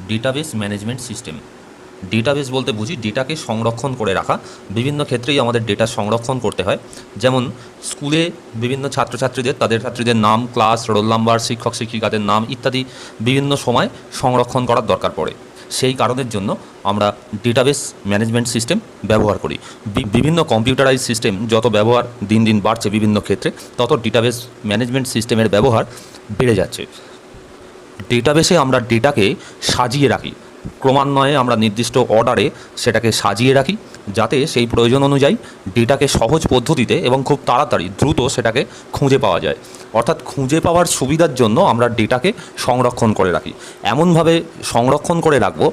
Database management system. Database বলতে বুঝি ডেটাকে সংরক্ষণ করে রাখা। বিভিন্ন ক্ষেত্রেই আমাদের ডেটা সংরক্ষণ করতে হয়। যেমন স্কুলে বিভিন্ন ছাত্রীদের নাম, ক্লাস, রোল নাম্বার, শিক্ষক শিক্ষিকাদের নাম ইত্যাদি বিভিন্ন সময় সংরক্ষণ করার দরকার পড়ে। সেই কারণের জন্য আমরা ডেটাবেস ম্যানেজমেন্ট সিস্টেম ব্যবহার করি। বিভিন্ন কম্পিউটারাইজ সিস্টেম যত ব্যবহার দিন দিন বাড়ছে বিভিন্ন ক্ষেত্রে, তত ডেটাবেস ম্যানেজমেন্ট সিস্টেমের ব্যবহার বেড়ে যাচ্ছে। ডেটাবেসে আমরা ডেটাকে সাজিয়ে রাখি, ক্রমান্বয়ে আমরা নির্দিষ্ট অর্ডারে সেটাকে সাজিয়ে রাখি, যাতে সেই প্রয়োজন অনুযায়ী ডেটাকে সহজ পদ্ধতিতে এবং খুব তাড়াতাড়ি দ্রুত সেটাকে খুঁজে পাওয়া যায়। অর্থাৎ খুঁজে পাওয়ার সুবিধার জন্য আমরা ডেটাকে সংরক্ষণ করে রাখি। এমনভাবে সংরক্ষণ করে রাখবো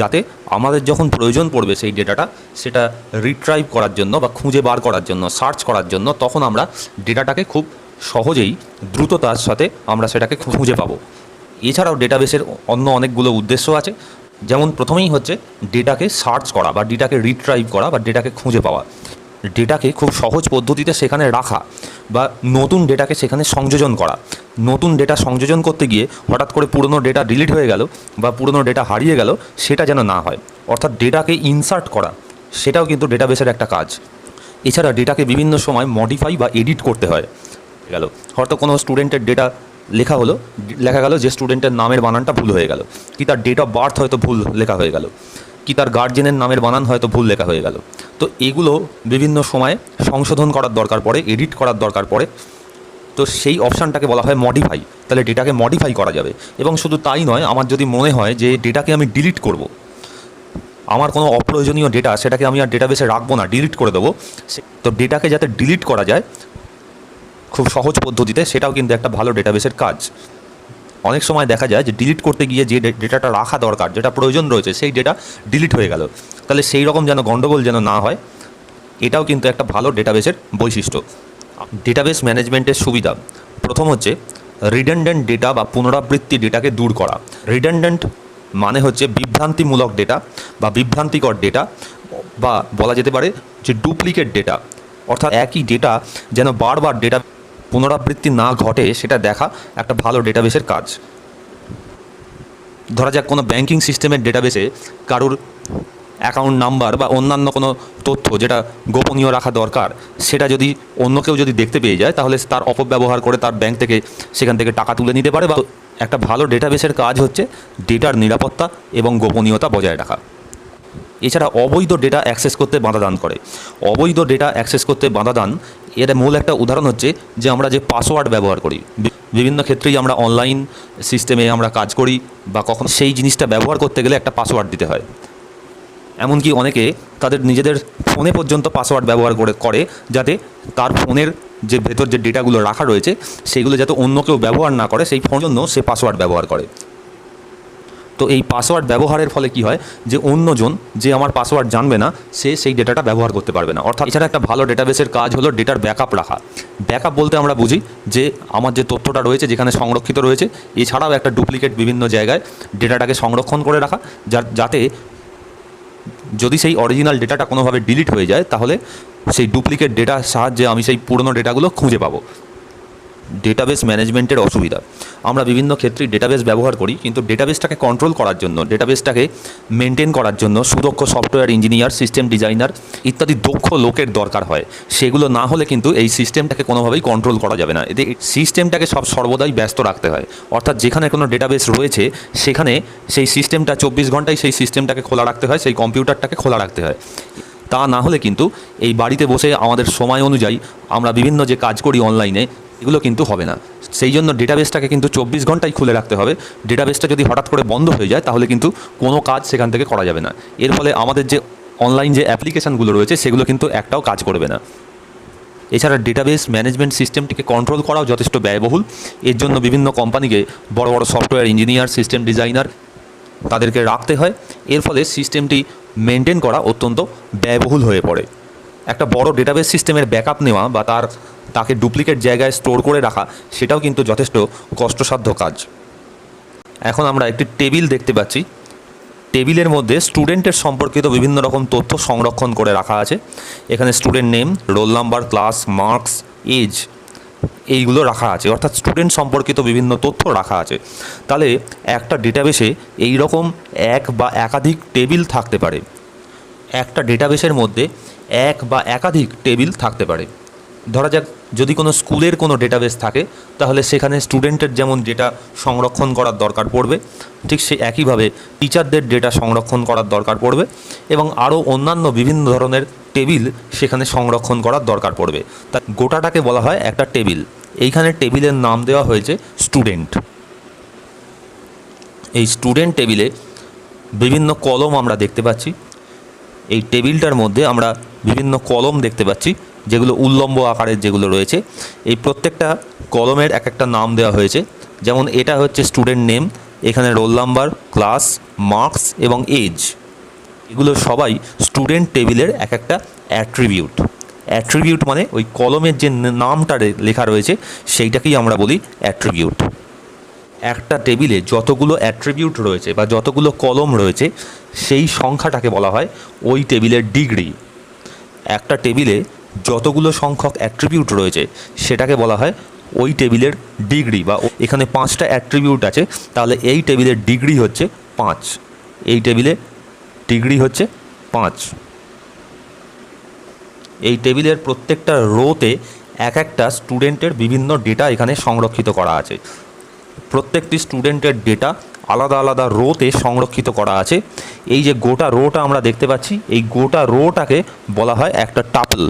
যাতে আমাদের যখন প্রয়োজন পড়বে সেই ডেটাটা, সেটা রিট্রাইভ করার জন্য বা খুঁজে বার করার জন্য, সার্চ করার জন্য, তখন আমরা ডেটাটাকে খুব সহজেই দ্রুততার সাথে আমরা সেটাকে খুঁজে পাবো। এছাড়াও ডেটাবেসের অন্য অনেকগুলো উদ্দেশ্য আছে। যেমন প্রথমেই হচ্ছে ডেটাকে সার্চ করা বা ডেটাকে রিট্রাইভ করা বা ডেটাকে খুঁজে পাওয়া, ডেটাকে খুব সহজ পদ্ধতিতে সেখানে রাখা বা নতুন ডেটাকে সেখানে সংযোজন করা। নতুন ডেটা সংযোজন করতে গিয়ে হঠাৎ করে পুরনো ডেটা ডিলিট হয়ে গেল বা পুরনো ডেটা হারিয়ে গেল, সেটা যেন না হয়। অর্থাৎ ডেটাকে ইনসার্ট করা, সেটাও কিন্তু ডেটাবেসের একটা কাজ। এছাড়া ডেটাকে বিভিন্ন সময় মডিফাই বা এডিট করতে হয়। হয়তো কোনো স্টুডেন্টের ডেটা লেখা গেল যে স্টুডেন্টের নামের বানানটা ভুল হয়ে গেল, কি তার ডেট অফ বার্থ হয়তো ভুল লেখা হয়ে গেল, কি তার গার্জেনের নামের বানান হয়তো ভুল লেখা হয়ে গেল। তো এগুলো বিভিন্ন সময়ে সংশোধন করার দরকার পড়ে, এডিট করার দরকার পড়ে। তো সেই অপশানটাকে বলা হয় মডিফাই। তাহলে ডেটাকে মডিফাই করা যাবে। এবং শুধু তাই নয়, আমার যদি মনে হয় যে ডেটাকে আমি ডিলিট করব, আমার কোনো অপ্রয়োজনীয় ডেটা সেটাকে আমি আর ডেটাবেসে রাখবো না, ডিলিট করে দেবো, তো ডেটাকে যাতে ডিলিট করা যায় খুব সহজ পদ্ধতিতে, সেটাও কিন্তু একটা ভালো ডেটাবেসের কাজ। অনেক সময় দেখা যায় যে ডিলিট করতে গিয়ে যে ডেটাটা রাখা দরকার, যেটা প্রয়োজন রয়েছে, সেই ডেটা ডিলিট হয়ে গেল। তাহলে সেই রকম যেন গণ্ডগোল যেন না হয়, এটাও কিন্তু একটা ভালো ডেটাবেসের বৈশিষ্ট্য। ডেটাবেস ম্যানেজমেন্টের সুবিধা প্রথম হচ্ছে রিডান্ডেন্ট ডেটা বা পুনরাবৃত্তি ডেটাকে দূর করা। রিডান্ডেন্ট মানে হচ্ছে বিভ্রান্তিমূলক ডেটা বা বিভ্রান্তিকর ডেটা, বা বলা যেতে পারে যে ডুপ্লিকেট ডেটা। অর্থাৎ একই ডেটা যেন বারবার ডেটা পুনরাবৃত্তি না ঘটে, সেটা দেখা একটা ভালো ডেটাবেসের কাজ। ধরা যাক কোনো ব্যাংকিং সিস্টেমের ডেটাবেসে কারুর অ্যাকাউন্ট নাম্বার বা অন্যান্য কোনো তথ্য যেটা গোপনীয় রাখা দরকার, সেটা যদি অন্য কেউ যদি দেখতে পেয়ে যায়, তাহলে তার অপব্যবহার করে তার ব্যাংক থেকে সেখান থেকে টাকা তুলে নিতে পারে। বা একটা ভালো ডেটাবেসের কাজ হচ্ছে ডেটার নিরাপত্তা এবং গোপনীয়তা বজায় রাখা। এছাড়া অবৈধ ডেটা অ্যাক্সেস করতে বাধা দান করে। অবৈধ ডেটা অ্যাক্সেস করতে বাধা দান এর মূল একটা উদাহরণ হচ্ছে যে আমরা যে পাসওয়ার্ড ব্যবহার করি, বিভিন্ন ক্ষেত্রেই আমরা অনলাইন সিস্টেমে আমরা কাজ করি বা কখনো সেই জিনিসটা ব্যবহার করতে গেলে একটা পাসওয়ার্ড দিতে হয়। এমনকি অনেকে তাদের নিজেদের ফোনে পর্যন্ত পাসওয়ার্ড ব্যবহার করে যাতে তার ফোনের যে ভেতর যে ডেটাগুলো রাখা রয়েছে সেগুলো যাতে অন্য কেউ ব্যবহার না করে, সেই ফোনের জন্য সে পাসওয়ার্ড ব্যবহার করে। তো এই পাসওয়ার্ড ব্যবহারের ফলে কি হয়, যে অন্যজন যে আমার পাসওয়ার্ড জানবে না, সে সেই ডেটাটা ব্যবহার করতে পারবে না। অর্থাৎ এছাড়া একটা ভালো ডেটাবেসের কাজ হলো ডেটার ব্যাকআপ রাখা। ব্যাকআপ বলতে আমরা বুঝি যে আমার যে তথ্যটা রয়েছে যেখানে সংরক্ষিত রয়েছে, এছাড়াও একটা ডুপ্লিকেট বিভিন্ন জায়গায় ডেটাটাকে সংরক্ষণ করে রাখা, যাতে যদি সেই অরিজিনাল ডেটাটা কোনোভাবে ডিলিট হয়ে যায়, তাহলে সেই ডুপ্লিকেট ডেটার সাহায্যে আমি সেই পুরনো ডেটাগুলো খুঁজে পাবো। ডেটাবেস ম্যানেজমেন্টের অসুবিধা, আমরা বিভিন্ন ক্ষেত্রে ডেটাবেস ব্যবহার করি, কিন্তু ডেটাবেসটাকে কন্ট্রোল করার জন্য, ডেটাবেসটাকে মেনটেন করার জন্য সুদক্ষ সফটওয়্যার ইঞ্জিনিয়ার, সিস্টেম ডিজাইনার ইত্যাদি দক্ষ লোকের দরকার হয়। সেগুলো না হলে কিন্তু এই সিস্টেমটাকে কোনোভাবেই কন্ট্রোল করা যাবে না। এতে সিস্টেমটাকে সর্বদাই ব্যস্ত রাখতে হয়। অর্থাৎ যেখানে কোনো ডেটাবেস রয়েছে সেখানে সেই সিস্টেমটা 24 ঘন্টায় সেই সিস্টেমটাকে খোলা রাখতে হয়, সেই কম্পিউটারটাকে খোলা রাখতে হয়। তা না হলে কিন্তু এই বাড়িতে বসে আমাদের সময় অনুযায়ী আমরা বিভিন্ন যে কাজ করি অনলাইনে, এগুলো কিন্তু হবে না। সেই জন্য ডেটাবেসটাকে কিন্তু 24 ঘন্টাই খুলে রাখতে হবে। ডেটাবেসটা যদি হঠাৎ করে বন্ধ হয়ে যায়, তাহলে কিন্তু কোনো কাজ সেখান থেকে করা যাবে না। এর ফলে আমাদের যে অনলাইন যে অ্যাপ্লিকেশানগুলো রয়েছে সেগুলো কিন্তু একটাও কাজ করবে না। এছাড়া ডেটাবেস ম্যানেজমেন্ট সিস্টেমটিকে কন্ট্রোল করাও যথেষ্ট ব্যয়বহুল। এর জন্য বিভিন্ন কোম্পানিকে বড় বড় সফটওয়্যার ইঞ্জিনিয়ার, সিস্টেম ডিজাইনার তাদেরকে রাখতে হয়। এর ফলে সিস্টেমটি মেনটেন করা অত্যন্ত ব্যয়বহুল হয়ে পড়ে। একটা বড় ডেটাবেস সিস্টেমের ব্যাকআপ নেওয়া বা তাকে ডুপ্লিকেট জায়গায় স্টোর করে রাখা, সেটাও কিন্তু যথেষ্ট কষ্টসাধ্য কাজ। এখন আমরা একটি টেবিল দেখতে পাচ্ছি। টেবিলের মধ্যে স্টুডেন্টের সম্পর্কিত বিভিন্ন রকম তথ্য সংরক্ষণ করে রাখা আছে। এখানে student name, roll number, class, marks, age এইগুলো রাখা আছে, অর্থাৎ স্টুডেন্ট সম্পর্কিত বিভিন্ন তথ্য রাখা আছে। তাহলে একটা ডেটাবেসে এই রকম এক বা একাধিক টেবিল থাকতে পারে। একটা ডেটাবেসের মধ্যে এক বা একাধিক টেবিল থাকতে পারে। ধরা যাক যদি কোনো স্কুলের কোনো ডেটাবেস থাকে, তাহলে সেখানে স্টুডেন্টের যেমন ডেটা সংরক্ষণ করার দরকার পড়বে, ঠিক সে একইভাবে টিচারদের ডেটা সংরক্ষণ করার দরকার পড়বে এবং আরও অন্যান্য বিভিন্ন ধরনের টেবিল সেখানে সংরক্ষণ করার দরকার পড়বে। তা গোটাটাকে বলা হয় একটা টেবিল। এইখানে টেবিলের নাম দেওয়া হয়েছে স্টুডেন্ট। এই স্টুডেন্ট টেবিলে বিভিন্ন কলম আমরা দেখতে পাচ্ছি। এই টেবিলটার মধ্যে আমরা বিভিন্ন কলম দেখতে পাচ্ছি, যেগুলো উল্লম্ব আকারের যেগুলো রয়েছে। এই প্রত্যেকটা কলমের এক একটা নাম দেওয়া হয়েছে। যেমন এটা হচ্ছে স্টুডেন্ট নেম, এখানে রোল নাম্বার, ক্লাস, মার্কস এবং এজ, এগুলো সবাই স্টুডেন্ট টেবিলের এক একটা অ্যাট্রিবিউট। অ্যাট্রিবিউট মানে ওই কলমের যে নামটা লেখা রয়েছে সেইটাকেই আমরা বলি অ্যাট্রিবিউট। একটা টেবিলে যতগুলো অ্যাট্রিবিউট রয়েছে বা যতগুলো কলম রয়েছে সেই সংখ্যাটাকে বলা হয় ওই টেবিলের ডিগ্রি। একটা টেবিলে যতগুলো সংখ্যক অ্যাট্রিবিউট রয়েছে সেটাকে বলা হয় ওই টেবিলের ডিগ্রি। বা এখানে 5টা অ্যাট্রিবিউট আছে, তাহলে এই টেবিলের ডিগ্রি হচ্ছে 5। এই টেবিলে ডিগ্রি হচ্ছে 5। এই টেবিলের প্রত্যেকটা রোতে এক একটা স্টুডেন্টের বিভিন্ন ডেটা এখানে সংরক্ষিত করা আছে। প্রত্যেকটি স্টুডেন্টের ডেটা আলাদা আলাদা রোতে সংরক্ষিত করা আছে। এই যে গোটা রোটা আমরা দেখতে পাচ্ছি, এই গোটা রোটাকে বলা হয় একটা টাপল।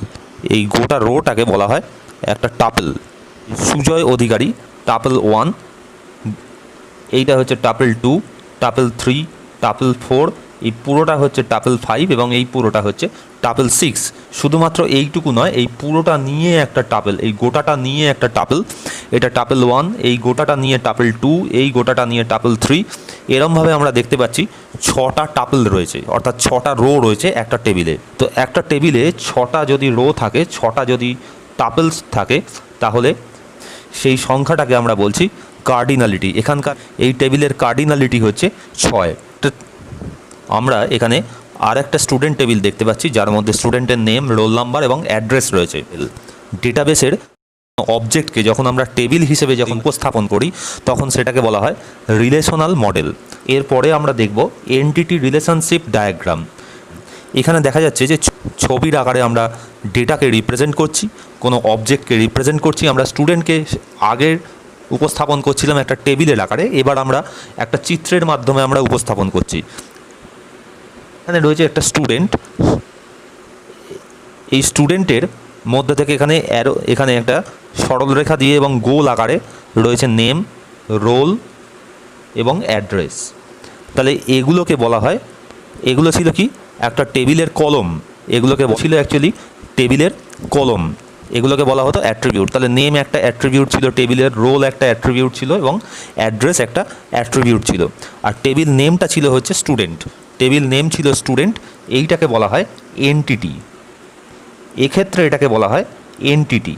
এই গোটা রোটাকে বলা হয় একটা টাপল। সুজয় অধিকারী টাপল 1, এইটা হচ্ছে টাপল 2, টাপল 3, টাপল 4, এই পুরোটা হচ্ছে টাপল 5 এবং এই পুরোটা হচ্ছে টাপল 6। শুধুমাত্র এইটুকু নয়, এই পুরোটা নিয়ে একটা টাপল, এই গোটাটা নিয়ে একটা টাপল। এটা টাপল 1, এই গোটাটা নিয়ে টাপল 2, এই গোটাটা নিয়ে টাপল 3। এরমভাবে আমরা দেখতে পাচ্ছি 6টা টাপল রয়েছে, অর্থাৎ 6টা রো রয়েছে একটা টেবিলে। তো একটা টেবিলে 6টা যদি রো থাকে, 6টা যদি টাপলস থাকে, তাহলে সেই সংখ্যাটাকে আমরা বলছি কার্ডিনালিটি। এখানকার এই টেবিলের কার্ডিনালিটি হচ্ছে 6। আমরা এখানে আর একটা স্টুডেন্ট টেবিল দেখতে পাচ্ছি, যার মধ্যে স্টুডেন্টের নেম, রোল নাম্বার এবং অ্যাড্রেস রয়েছে। ডেটাবেসের অবজেক্টকে যখন আমরা টেবিল হিসেবে যখন উপস্থাপন করি, তখন সেটাকে বলা হয় রিলেশনাল মডেল। এরপরে আমরা দেখব এন্টিটি রিলেশনশিপ ডায়াগ্রাম। এখানে দেখা যাচ্ছে যে ছবির আকারে আমরা ডেটাকে রিপ্রেজেন্ট করছি, কোনো অবজেক্টকে রিপ্রেজেন্ট করছি। আমরা স্টুডেন্টকে আগের উপস্থাপন করছিলাম একটা টেবিলের আকারে, এবার আমরা একটা চিত্রের মাধ্যমে আমরা উপস্থাপন করছি। এখানে রয়েছে একটা স্টুডেন্ট। এই স্টুডেন্টের মধ্যে থেকে এখানে একটা সরলরেখা দিয়ে এবং গোল আকারে রয়েছে নেম, রোল এবং অ্যাড্রেস। তাহলে এগুলোকে বলা হয়, এগুলো ছিল কি একটা টেবিলের কলম। এগুলোকে ছিল অ্যাকচুয়ালি টেবিলের কলম। এগুলোকে বলা হতো অ্যাট্রিবিউট। তাহলে নেম একটা অ্যাট্রিবিউট ছিল টেবিলের, রোল একটা অ্যাট্রিবিউট ছিল এবং অ্যাড্রেস একটা অ্যাট্রিবিউট ছিল। আর টেবিল নেমটা ছিল হচ্ছে স্টুডেন্ট। টেবিল নেম ছিল স্টুডেন্ট। এইটাকে বলা হয় এনটিটি। এক্ষেত্রে এটাকে বলা হয় এনটিটি।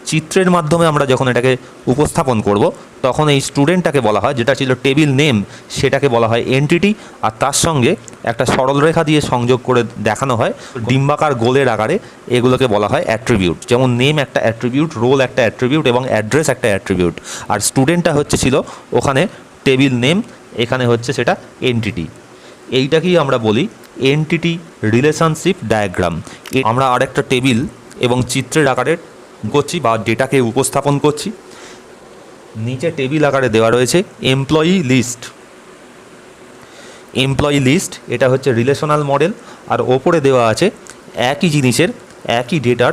চিত্রের মাধ্যমে আমরা যখন এটাকে উপস্থাপন করব, তখন এই স্টুডেন্টটাকে বলা হয়, যেটা ছিল টেবিল নেম, সেটাকে বলা হয় এনটিটি। আর তার সঙ্গে একটা সরলরেখা দিয়ে সংযোগ করে দেখানো হয় ডিম্বাকার গোলের আকারে। এগুলোকে বলা হয় অ্যাট্রিবিউট। যেমন নেম একটা অ্যাট্রিবিউট, রোল একটা অ্যাট্রিবিউট এবং অ্যাড্রেস একটা অ্যাট্রিবিউট। আর স্টুডেন্টটা ছিল ওখানে টেবিল নেম, এখানে হচ্ছে সেটা এনটিটি। এইটাকেই আমরা বলি এনটিটি রিলেশনশিপ ডায়াগ্রাম। আমরা আরেকটা টেবিল এবং চিত্রের আকারে করছি বা ডেটাকে উপস্থাপন করছি। নিচে টেবিল আকারে দেওয়া রয়েছে এমপ্লয়ি লিস্ট। এমপ্লয়ি লিস্ট এটা হচ্ছে রিলেশনাল মডেল। আর ওপরে দেওয়া আছে একই জিনিসের, একই ডেটার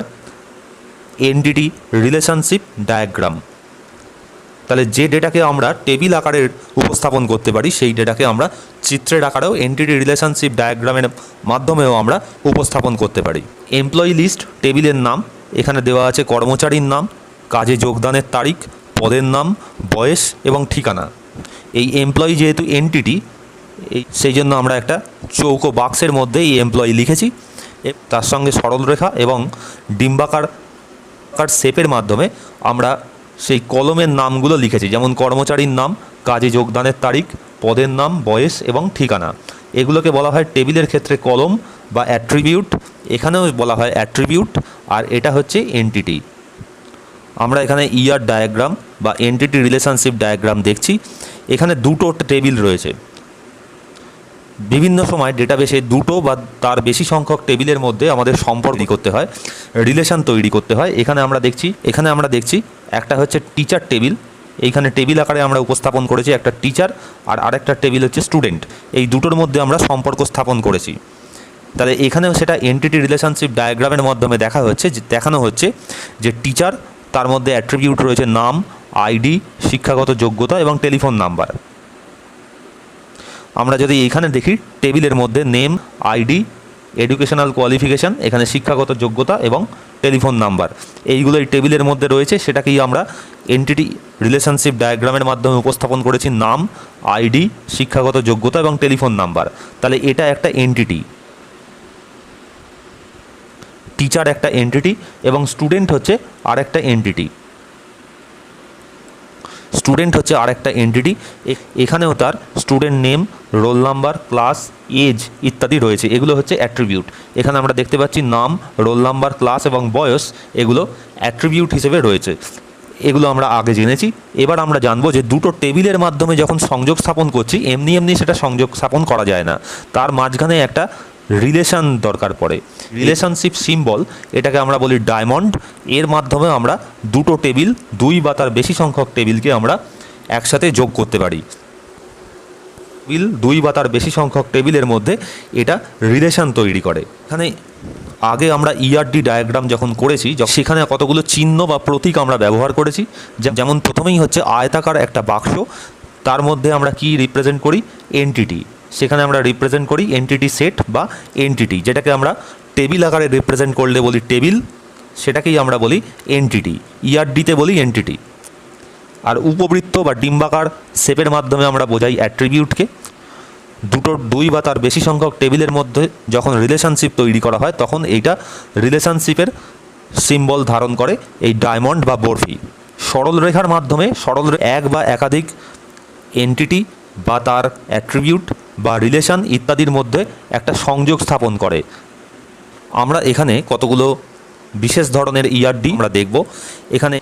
এনটিটি রিলেশনশিপ ডায়াগ্রাম। তাহলে যে ডেটাকে আমরা টেবিল আকারে উপস্থাপন করতে পারি, সেই ডেটাকে আমরা চিত্রের আকারেও এনটিটি রিলেশনশিপ ডায়াগ্রামের মাধ্যমেও আমরা উপস্থাপন করতে পারি। এমপ্লয়ি লিস্ট টেবিলের নাম, এখানে দেওয়া আছে কর্মচারীর নাম, কাজে যোগদানের তারিখ, পদের নাম, বয়স এবং ঠিকানা। এই এমপ্লয়ি যেহেতু এনটিটি, সেই জন্য আমরা একটা চৌকো বাক্সের মধ্যে এই এমপ্লয়ি লিখেছি। তার সঙ্গে সরলরেখা এবং ডিম্বাকার শেপের মাধ্যমে আমরা সেই কলমের নামগুলো লিখেছি। যেমন কর্মচারীর নাম, কাজে যোগদানের তারিখ, পদের নাম, বয়স এবং ঠিকানা। এগুলোকে বলা হয় টেবিলের ক্ষেত্রে কলম বা অ্যাট্রিবিউট। এখানেও বলা হয় অ্যাট্রিবিউট। আর এটা হচ্ছে এন্টিটি। আমরা এখানে ইয়ার ডায়াগ্রাম বা এন্টিটি রিলেশনশিপ ডায়াগ্রাম দেখছি। এখানে দুটো টেবিল রয়েছে। বিভিন্ন সময় ডেটাবেসে দুটো বা তার বেশি সংখ্যক টেবিলের মধ্যে আমাদের সম্পর্ক করতে হয়, রিলেশন তৈরি করতে হয়। এখানে আমরা দেখছি একটা হচ্ছে টিচার টেবিল। এইখানে টেবিল আকারে আমরা উপস্থাপন করেছি একটা টিচার, আর আরেকটা টেবিল হচ্ছে স্টুডেন্ট। এই দুটোর মধ্যে আমরা সম্পর্ক স্থাপন করেছি। তাহলে এখানেও সেটা এন্টিটি রিলেশনশিপ ডায়াগ্রামের মাধ্যমে দেখানো হচ্ছে যে টিচার, তার মধ্যে অ্যাট্রিবিউট রয়েছে নাম, আইডি, শিক্ষাগত যোগ্যতা এবং টেলিফোন নাম্বার। আমরা যদি এখানে দেখি টেবিলের মধ্যে নেম, আইডি, এডুকেশনাল কোয়ালিফিকেশান, এখানে শিক্ষাগত যোগ্যতা এবং টেলিফোন নাম্বার, এইগুলো এই টেবিলের মধ্যে রয়েছে। সেটাকেই আমরা এন্টিটি রিলেশনশিপ ডায়াগ্রামের মাধ্যমে উপস্থাপন করেছি নাম, আইডি, শিক্ষাগত যোগ্যতা এবং টেলিফোন নাম্বার। তাহলে এটা একটা এন্টিটি, টিচার একটা এন্টিটি এবং স্টুডেন্ট হচ্ছে আরেকটা এন্টিটি। এখানেও তার student name, roll number, class, age ইত্যাদি রয়েছে। এগুলো হচ্ছে অ্যাট্রিবিউট। এখানে আমরা দেখতে পাচ্ছি নাম, রোল নাম্বার, ক্লাস এবং বয়স, এগুলো অ্যাট্রিবিউট হিসেবে রয়েছে। এগুলো আমরা আগে জেনেছি। এবার আমরা জানবো যে দুটো টেবিলের মাধ্যমে যখন সংযোগ স্থাপন করছি, এমনি সেটা সংযোগ স্থাপন করা যায় না, তার মাঝখানে একটা রিলেশন দরকার পড়ে। রিলেশনশিপ সিম্বল, এটাকে আমরা বলি ডায়মন্ড। এর মাধ্যমে আমরা দুটো টেবিল, দুই বা তার বেশি সংখ্যক টেবিলকে আমরা একসাথে যোগ করতে পারি। দুই বা তার বেশি সংখ্যক টেবিলের মধ্যে এটা রিলেশন তৈরি করে। এখানে আগে আমরা ইআরডি ডায়াগ্রাম যখন করেছি, সেখানে কতগুলো চিহ্ন বা প্রতীক আমরা ব্যবহার করেছি। যেমন প্রথমেই হচ্ছে আয়তাকার একটা বাক্স, তার মধ্যে আমরা কি রিপ্রেজেন্ট করি? এন্টিটি। সেখানে আমরা রিপ্রেজেন্ট করি এন্টিটি সেট বা এন্টিটি, যেটাকে আমরা টেবিল আকারে রিপ্রেজেন্ট করলে বলি টেবিল, সেটাকেই আমরা বলি এন্টিটি। ইআরডিতে বলি এন্টিটি। আর উপবৃত্ত বা ডিম্বাকার শেপের মাধ্যমে আমরা বোঝাই অ্যাট্রিবিউটকে। দুই বা তার বেশি সংখ্যক টেবিলের মধ্যে যখন রিলেশনশিপ তৈরি করা হয়, তখন এইটা রিলেশনশিপের সিম্বল ধারণ করে, এই ডায়মন্ড বা বরফি। সরল রেখার মাধ্যমে এক বা একাধিক এন্টিটি বা তার অ্যাট্রিবিউট বা রিলেশন ইত্যাদির মধ্যে একটা সংযোগ স্থাপন করে। আমরা এখানে কতগুলো বিশেষ ধরনের ইআরডি আমরা দেখব। এখানে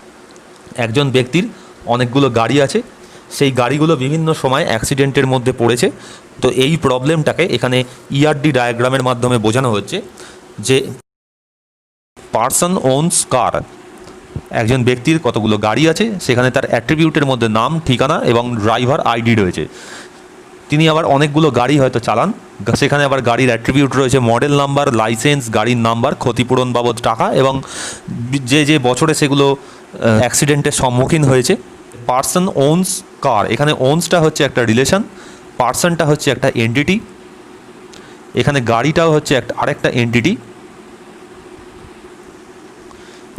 একজন ব্যক্তির অনেকগুলো গাড়ি আছে, সেই গাড়িগুলো বিভিন্ন সময় অ্যাক্সিডেন্টের মধ্যে পড়েছে। তো এই প্রবলেমটাকে এখানে ইআরডি ডায়াগ্রামের মাধ্যমে বোঝানো হচ্ছে যে পার্সন ওনস কার, একজন ব্যক্তির কতগুলো গাড়ি আছে, সেখানে তার অ্যাট্রিবিউটের মধ্যে নাম, ঠিকানা এবং ড্রাইভার আইডি রয়েছে। তিনি আবার অনেকগুলো গাড়ি হয়তো চালান, সেখানে আবার গাড়ির অ্যাট্রিবিউট রয়েছে মডেল নাম্বার, লাইসেন্স, গাড়ির নাম্বার, ক্ষতিপূরণ বাবদ টাকা এবং যে বছরে সেগুলো অ্যাক্সিডেন্টের সম্মুখীন হয়েছে। পার্সন ওনস কার, এখানে ওনসটা হচ্ছে একটা রিলেশন, পার্সনটা হচ্ছে একটা এন্টিটি, এখানে গাড়িটাও হচ্ছে আরেকটা এন্টিটি,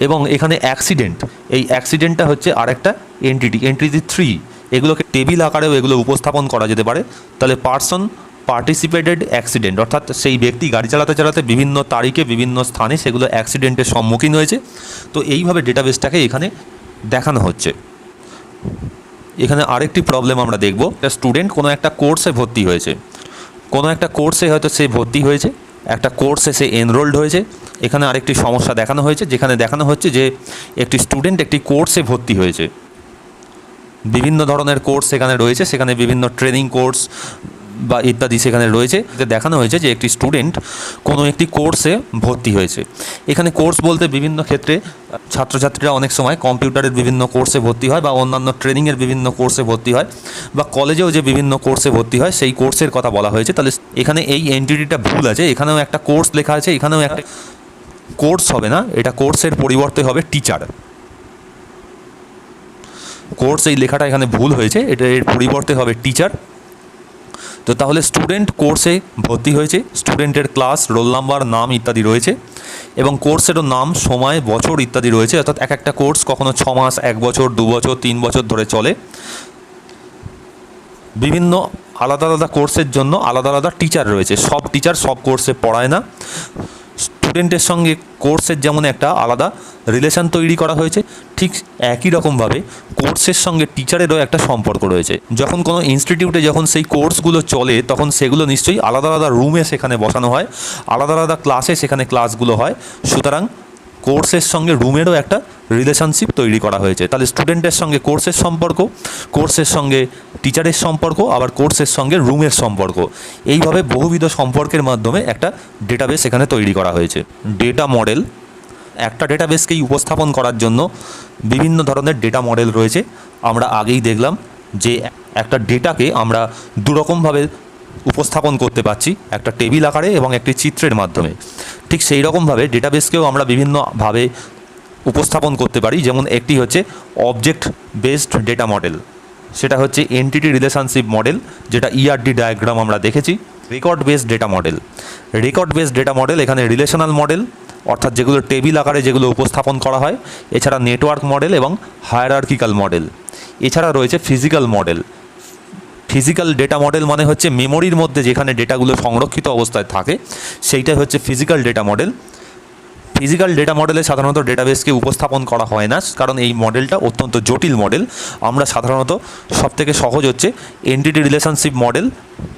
এবং এখানে অ্যাক্সিডেন্ট, এই অ্যাক্সিডেন্টটা হচ্ছে আরেকটা এন্টিটি 3। এগুলোকে টেবিল আকারেও এগুলো উপস্থাপন করা যেতে পারে। তাহলে পার্সন পার্টিসিপেটেড অ্যাক্সিডেন্ট, অর্থাৎ সেই ব্যক্তি গাড়ি চালাতে বিভিন্ন তারিখে বিভিন্ন স্থানে সেগুলো অ্যাক্সিডেন্টের সম্মুখীন হয়েছে। তো এইভাবে ডেটাবেসটাকে এখানে দেখানো হচ্ছে। এখানে আরেকটি প্রবলেম আমরা দেখব। একটা স্টুডেন্ট কোনো একটা কোর্সে ভর্তি হয়েছে, হয়তো সে ভর্তি হয়েছে, একটা কোর্সে সে এনরোল্ড হয়েছে। এখানে আরেকটি সমস্যা দেখানো হয়েছে, যেখানে দেখানো হচ্ছে যে একটি স্টুডেন্ট একটি কোর্সে ভর্তি হয়েছে। বিভিন্ন ধরনের কোর্স সেখানে রয়েছে, সেখানে বিভিন্ন ট্রেনিং কোর্স বা ইত্যাদি সেখানে রয়েছে। দেখানো হয়েছে যে একটি স্টুডেন্ট কোনো একটি কোর্সে ভর্তি হয়েছে। এখানে কোর্স বলতে বিভিন্ন ক্ষেত্রে ছাত্রছাত্রীরা অনেক সময় কম্পিউটারের বিভিন্ন কোর্সে ভর্তি হয় বা অন্যান্য ট্রেনিংয়ের বিভিন্ন কোর্সে ভর্তি হয় বা কলেজেও যে বিভিন্ন কোর্সে ভর্তি হয় সেই কোর্সের কথা বলা হয়েছে। তাহলে এখানে এই এন্টিটিটা ভুল আছে, এখানেও একটা কোর্স লেখা আছে, এখানেও একটা কোর্স হবে না, এটা কোর্সের পরিবর্তে হবে টিচার। কোর্স এই লেখাটা এখানে ভুল হয়েছে, এর পরিবর্তে হবে টিচার। তো তাহলে স্টুডেন্ট কোর্সে ভর্তি হয়েছে, স্টুডেন্টের ক্লাস, রোল নাম্বার, নাম ইত্যাদি রয়েছে এবং কোর্সেরও নাম, সময়, বছর ইত্যাদি রয়েছে। অর্থাৎ একটা কোর্স কখনো 6 মাস, 1 বছর, 2 বছর, 3 বছর ধরে চলে। বিভিন্ন আলাদা কোর্সের জন্য আলাদা টিচার রয়েছে। সব টিচার সব কোর্সে পড়ায় না। স্টুডেন্টের সঙ্গে কোর্সের যেমন একটা আলাদা রিলেশন তৈরি করা হয়েছে, ঠিক একই রকমভাবে কোর্সের সঙ্গে টিচারেরও একটা সম্পর্ক রয়েছে। যখন কোনো ইনস্টিটিউটে যখন সেই কোর্সগুলো চলে, তখন সেগুলো নিশ্চয়ই আলাদা রুমে সেখানে বসানো হয়, আলাদা ক্লাসে সেখানে ক্লাসগুলো হয়। সুতরাং কোর্সের সঙ্গে রুমেরও একটা রিলেশনশিপ তৈরি করা হয়েছে। তাহলে স্টুডেন্টের সঙ্গে কোর্সের সম্পর্ক, কোর্সের সঙ্গে টিচারের সম্পর্ক, আবার কোর্সের সঙ্গে রুমের সম্পর্ক, এইভাবে বহুবিধ সম্পর্কের মাধ্যমে একটা ডেটাবেস এখানে তৈরি করা হয়েছে। ডেটা মডেল, একটা ডেটাবেসকেই উপস্থাপন করার জন্য বিভিন্ন ধরনের ডেটা মডেল রয়েছে। আমরা আগেই দেখলাম যে একটা ডেটাকে আমরা দুরকমভাবে উপস্থাপন করতে পারছি, একটা টেবিল আকারে এবং একটি চিত্রের মাধ্যমে। ঠিক সেই রকমভাবে ডেটাবেসকেও আমরা বিভিন্নভাবে উপস্থাপন করতে পারি। যেমন একটি হচ্ছে অবজেক্ট বেসড ডেটা মডেল, সেটা হচ্ছে এন্টিটি রিলেশনশিপ মডেল, যেটা ইআরডি ডায়াগ্রাম আমরা দেখেছি। Record based data model, record based data model এখানে রিলেশনাল মডেল, অর্থাৎ যেগুলো টেবিল আকারে যেগুলো উপস্থাপন করা হয়। এছাড়া নেটওয়ার্ক মডেল এবং হায়ারার্কিক্যাল মডেল। এছাড়া রয়েছে physical model. Physical data model মানে হচ্ছে মেমোরির মধ্যে যেখানে ডেটাগুলো সংরক্ষিত অবস্থায় থাকে, সেইটাই হচ্ছে physical data model. Physical data মডেলে সাধারণত ডেটাবেসকে উপস্থাপন করা হয় না, কারণ এই মডেলটা অত্যন্ত জটিল মডেল। আমরা সাধারণত সবথেকে সহজ হচ্ছে এন্টিটি রিলেশনশিপ মডেল,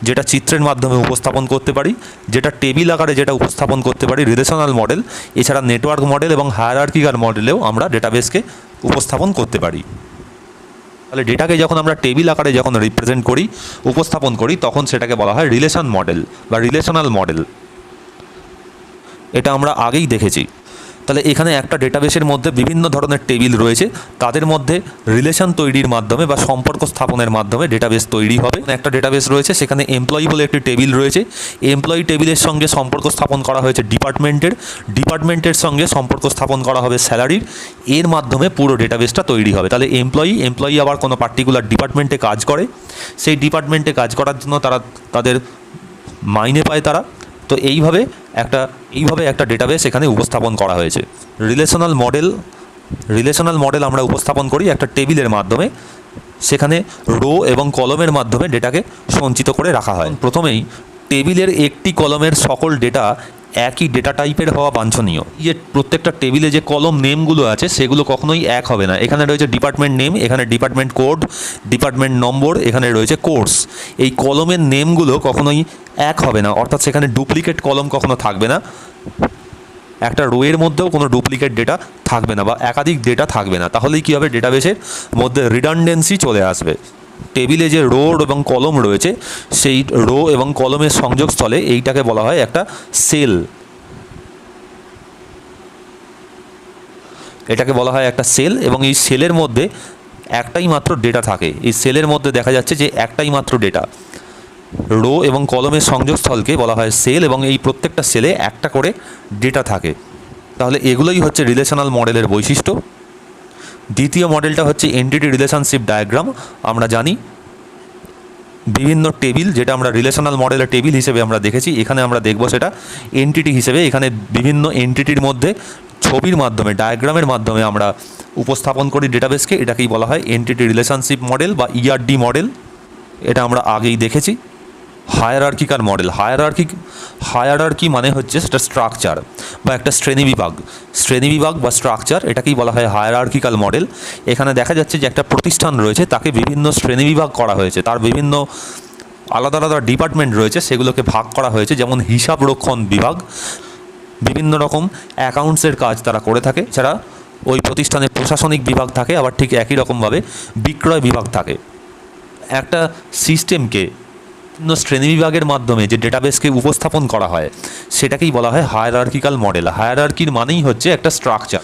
যেটা চিত্রের মাধ্যমে উপস্থাপন করতে পারি, যেটা টেবিল আকারে যেটা উপস্থাপন করতে পারি রিলেশনাল মডেল। এছাড়া নেটওয়ার্ক মডেল এবং হায়ারার্কিক্যাল মডেলেও আমরা ডেটাবেসকে উপস্থাপন করতে পারি। তাহলে ডেটাকে যখন আমরা টেবিল আকারে যখন রিপ্রেজেন্ট করি, উপস্থাপন করি, তখন সেটাকে বলা হয় রিলেশন মডেল বা রিলেশনাল মডেল। এটা আমরা আগেই দেখেছি। তাহলে এখানে একটা ডেটাবেসের মধ্যে বিভিন্ন ধরনের টেবিল রয়েছে, তাদের মধ্যে রিলেশন তৈরির মাধ্যমে বা সম্পর্ক স্থাপনের মাধ্যমে ডেটাবেস তৈরি হবে। একটা ডেটাবেস রয়েছে, সেখানে এমপ্লয়ি বলে একটি টেবিল রয়েছে। এমপ্লয়ি টেবিলের সঙ্গে সম্পর্ক স্থাপন করা হয়েছে ডিপার্টমেন্টের সঙ্গে সম্পর্ক স্থাপন করা হবে স্যালারির। এর মাধ্যমে পুরো ডেটাবেসটা তৈরি হবে। তাহলে এমপ্লয়ি আবার কোনো পার্টিকুলার ডিপার্টমেন্টে কাজ করে, সেই ডিপার্টমেন্টে কাজ করার জন্য তাদের মাইনে পায় তারা। তো এইভাবে একটা ডেটাবেস এখানে উপস্থাপন করা হয়েছে। রিলেশনাল মডেল আমরা উপস্থাপন করি একটা টেবিলের মাধ্যমে, সেখানে রো এবং কলমের মাধ্যমে ডেটাকে সঞ্চিত করে রাখা হয়। প্রথমেই টেবিলের একটি কলমের সকল ডেটা একই ডেটা টাইপের হওয়া বাঞ্ছনীয়। যে প্রত্যেকটা টেবিলে যে কলম নেমগুলো আছে সেগুলো কখনোই এক হবে না। এখানে রয়েছে ডিপার্টমেন্ট নেম, এখানে ডিপার্টমেন্ট কোড, ডিপার্টমেন্ট নম্বর, এখানে রয়েছে কোর্স। এই কলমের নেমগুলো কখনোই এক হবে না, অর্থাৎ সেখানে ডুপ্লিকেট কলম কখনো থাকবে না। একটা রোয়ের মধ্যেও কোনো ডুপ্লিকেট ডেটা থাকবে না বা একাধিক ডেটা থাকবে না। তাহলেই কী হবে, ডেটাবেসের মধ্যে রিডান্ডেন্সি চলে আসবে। টেবিলে যে রো এবং কলম রয়েছে, সেই রো এবং কলমের সংযোগস্থলে এইটাকে বলা হয় একটা সেল। এটাকে বলা হয় একটা সেল, এবং এই সেলের মধ্যে একটাই মাত্র ডেটা থাকে। এই সেলের মধ্যে দেখা যাচ্ছে যে একটাই মাত্র ডেটা। রো এবং কলমের সংযোগস্থলকে বলা হয় সেল, এবং এই প্রত্যেকটা সেলে একটা করে ডেটা থাকে। তাহলে এগুলোই হচ্ছে রিলেশনাল মডেলের বৈশিষ্ট্য। দ্বিতীয় মডেলটা হচ্ছে এন্টিটি রিলেশনশিপ ডায়াগ্রাম। আমরা জানি বিভিন্ন টেবিল, যেটা আমরা রিলেশনাল মডেলের টেবিল হিসেবে আমরা দেখেছি, এখানে আমরা দেখব সেটা এন্টিটি হিসেবে। এখানে বিভিন্ন এন্টিটির মধ্যে ছবির মাধ্যমে, ডায়াগ্রামের মাধ্যমে আমরা উপস্থাপন করি ডেটাবেসকে। এটাকেই বলা হয় এন্টিটি রিলেশনশিপ মডেল বা ইআরডি মডেল। এটা আমরা আগেই দেখেছি। হায়ারার্কিক্যাল মডেল, হায়ারার্কি মানে হচ্ছে সেটা স্ট্রাকচার বা একটা শ্রেণীবিভাগ বা স্ট্রাকচার, এটাকেই বলা হয় হায়ারার্কিক্যাল মডেল। এখানে দেখা যাচ্ছে যে একটা প্রতিষ্ঠান রয়েছে, তাকে বিভিন্ন শ্রেণীবিভাগ করা হয়েছে, তার বিভিন্ন আলাদা আলাদা ডিপার্টমেন্ট রয়েছে, সেগুলোকে ভাগ করা হয়েছে। যেমন হিসাব রক্ষণ বিভাগ, বিভিন্ন রকম অ্যাকাউন্টসের কাজ তারা করে থাকে। এছাড়া ওই প্রতিষ্ঠানের প্রশাসনিক বিভাগ থাকে, আবার ঠিক একই রকমভাবে বিক্রয় বিভাগ থাকে। একটা সিস্টেমকে বিভিন্ন শ্রেণীবিভাগের মাধ্যমে যে ডেটাবেসকে উপস্থাপন করা হয়, সেটাকেই বলা হয় হায়ারার্কিক্যাল মডেল। হায়ারার্কির মানেই হচ্ছে একটা স্ট্রাকচার।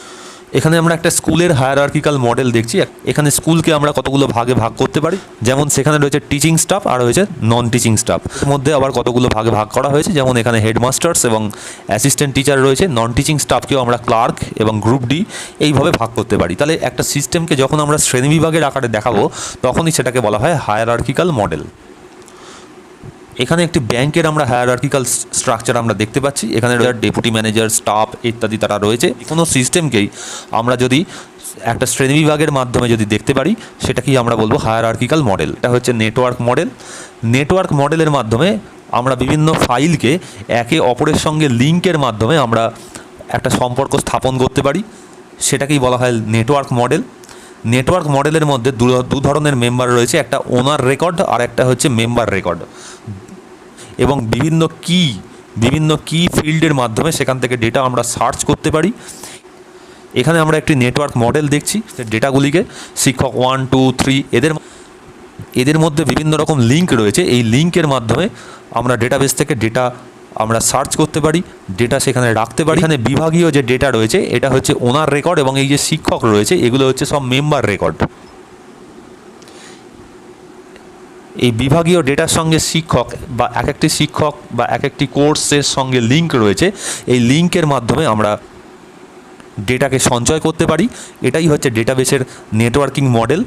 এখানে আমরা একটা স্কুলের হায়ারার্কিক্যাল মডেল দেখছি। এখানে স্কুলকে আমরা কতগুলো ভাগে ভাগ করতে পারি, যেমন সেখানে রয়েছে টিচিং স্টাফ আর রয়েছে নন টিচিং স্টাফ। এর মধ্যে আবার কতগুলো ভাগে ভাগ করা হয়েছে, যেমন এখানে হেডমাস্টার্স এবং অ্যাসিস্ট্যান্ট টিচার রয়েছে। নন টিচিং স্টাফকেও আমরা ক্লার্ক এবং গ্রুপ ডি এইভাবে ভাগ করতে পারি। তাহলে একটা সিস্টেমকে যখন আমরা শ্রেণীবিভাগের আকারে দেখাবো, তখনই সেটাকে বলা হয় হায়ারার্কিক্যাল মডেল। এখানে একটি ব্যাংকের আমরা হায়ারার্কিক্যাল স্ট্রাকচার আমরা দেখতে পাচ্ছি। এখানে ডেপুটি ম্যানেজার, স্টাফ ইত্যাদি তারা রয়েছে। কোনো সিস্টেমকেই আমরা যদি একটা শ্রেণীবিভাগের মাধ্যমে যদি দেখতে পারি, সেটাকেই আমরা বলবো হায়ারার্কিক্যাল মডেল। এটা হচ্ছে নেটওয়ার্ক মডেল। নেটওয়ার্ক মডেলের মাধ্যমে আমরা বিভিন্ন ফাইলকে একে অপরের সঙ্গে লিঙ্কের মাধ্যমে আমরা একটা সম্পর্ক স্থাপন করতে পারি, সেটাকেই বলা হয় নেটওয়ার্ক মডেল। নেটওয়ার্ক মডেলের মধ্যে দু ধরনের মেম্বার রয়েছে, একটা ওনার রেকর্ড আর একটা হচ্ছে মেম্বার রেকর্ড। এবং বিভিন্ন কি ফিল্ডের মাধ্যমে সেখান থেকে ডেটা আমরা সার্চ করতে পারি। এখানে আমরা একটি নেটওয়ার্ক মডেল দেখছি। ডেটাগুলিকে শিক্ষক 1, 2, 3 এদের মধ্যে বিভিন্ন রকম লিঙ্ক রয়েছে। এই লিঙ্কের মাধ্যমে আমরা ডেটাবেস থেকে ডেটা আমরা সার্চ করতে পারি, ডেটা সেখানে রাখতে পারি। এখানে বিভাগীয় যে ডেটা রয়েছে এটা হচ্ছে ওনার রেকর্ড, এবং এই যে শিক্ষক রয়েছে এগুলো হচ্ছে সব মেম্বার রেকর্ড। এই বিভাগীয় ডেটার সঙ্গে শিক্ষক বা এক একটি শিক্ষক বা এক একটি কোর্সের সঙ্গে লিঙ্ক রয়েছে। এই লিঙ্কের মাধ্যমে আমরা ডেটাকে সঞ্চয় করতে পারি। এটাই হচ্ছে ডেটাবেসের নেটওয়ার্কিং মডেল।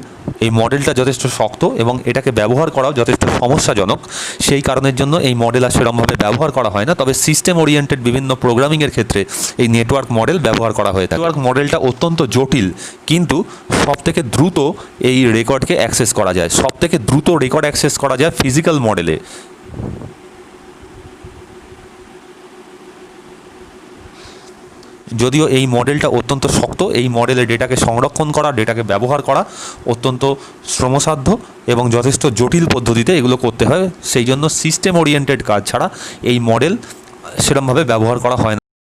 এই মডেলটা যথেষ্ট শক্ত এবং এটাকে ব্যবহার করাও যথেষ্ট সমস্যাজনক। সেই কারণের জন্য এই মডেল আর সেরকমভাবে ব্যবহার করা হয় না। তবে সিস্টেম ওরিয়েন্টেড বিভিন্ন প্রোগ্রামিংয়ের ক্ষেত্রে এই নেটওয়ার্ক মডেল ব্যবহার করা হয়ে থাকে। নেটওয়ার্ক মডেলটা অত্যন্ত জটিল, কিন্তু সবথেকে দ্রুত এই রেকর্ডকে অ্যাক্সেস করা যায়। সবথেকে দ্রুত রেকর্ড অ্যাক্সেস করা যায় ফিজিক্যাল মডেলে। যদিও এই মডেলটা অত্যন্ত শক্ত, এই মডেলে ডেটাকে সংরক্ষণ করা, ডেটাকে ব্যবহার করা অত্যন্ত শ্রমসাধ্য এবং যথেষ্ট জটিল পদ্ধতিতে এগুলো করতে হয়। সেই জন্য সিস্টেম ওরিয়েন্টেড কাজ ছাড়া এই মডেল সেরকমভাবে ব্যবহার করা হয় না।